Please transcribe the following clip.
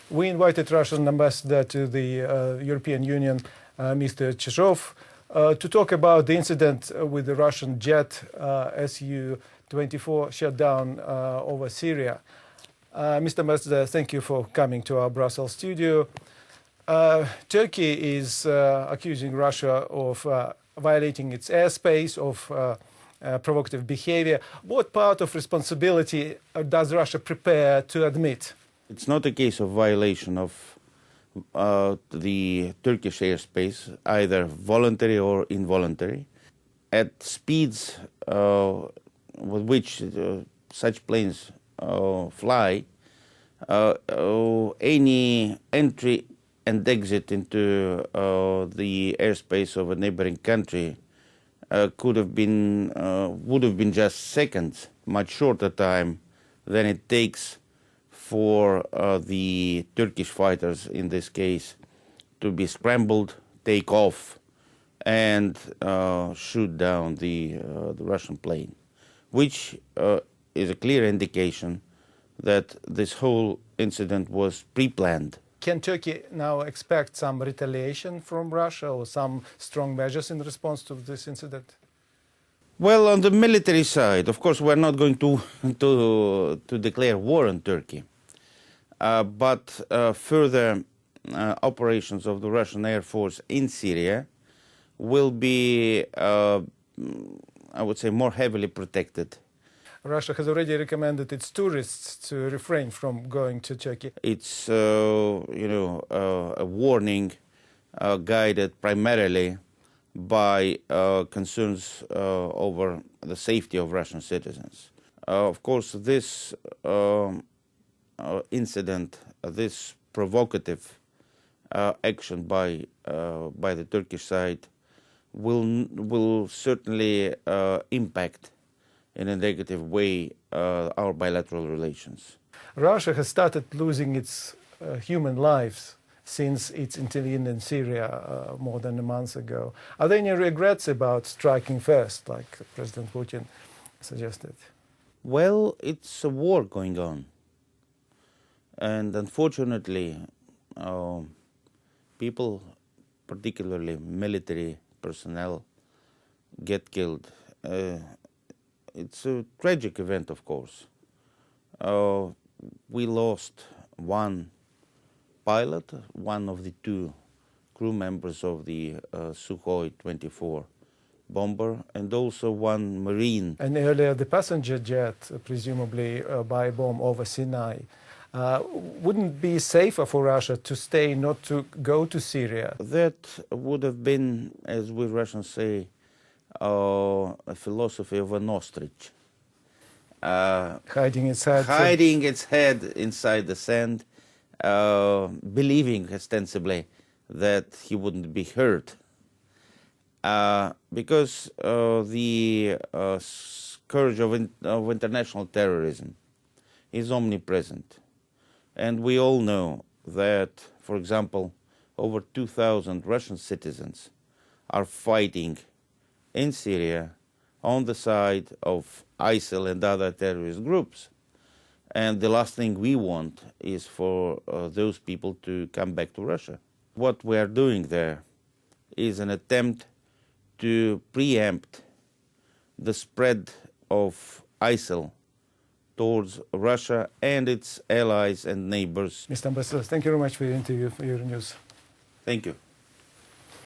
We invited Russian ambassador to the European Union, Mr. Chizhov, to talk about the incident with the Russian jet Su-24 shot down over Syria. Mr. Ambassador, thank you for coming to our Brussels studio. Turkey is accusing Russia of violating its airspace, of provocative behaviour. What part of responsibility does Russia prepare to admit? It's not a case of violation of the Turkish airspace, either voluntary or involuntary. At speeds with which such planes fly, any entry and exit into the airspace of a neighboring country would have been just seconds, much shorter time than it takes for the Turkish fighters, in this case, to be scrambled, take off, and shoot down the Russian plane, which is a clear indication that this whole incident was pre-planned. Can Turkey now expect some retaliation from Russia or some strong measures in response to this incident? Well, on the military side, of course, we're not going to declare war on Turkey. But further operations of the Russian Air Force in Syria will be, I would say, more heavily protected. Russia has already recommended its tourists to refrain from going to Turkey. It's, a warning guided primarily by concerns over the safety of Russian citizens. Of course, this incident, this provocative action by the Turkish side will certainly impact in a negative way our bilateral relations. Russia has started losing its human lives since its intervened in Syria more than a month ago. Are there any regrets about striking first, like President Putin suggested? Well, it's a war going on. And unfortunately, people, particularly military personnel, get killed. It's a tragic event, of course. We lost one pilot, one of the two crew members of the Sukhoi-24 bomber, and also one Marine. And earlier, the passenger jet, presumably by bomb over Sinai. Wouldn't it be safer for Russia to stay, not to go to Syria? That would have been, as we Russians say, a philosophy of an ostrich. Hiding its head. Hiding its head inside the sand, believing ostensibly that he wouldn't be hurt. Because the scourge of international terrorism is omnipresent. And we all know that, for example, over 2,000 Russian citizens are fighting in Syria on the side of ISIL and other terrorist groups. And the last thing we want is for those people to come back to Russia. What we are doing there is an attempt to preempt the spread of ISIL towards Russia and its allies and neighbors. Mr. Ambassador, thank you very much for your interview for Euronews. Thank you.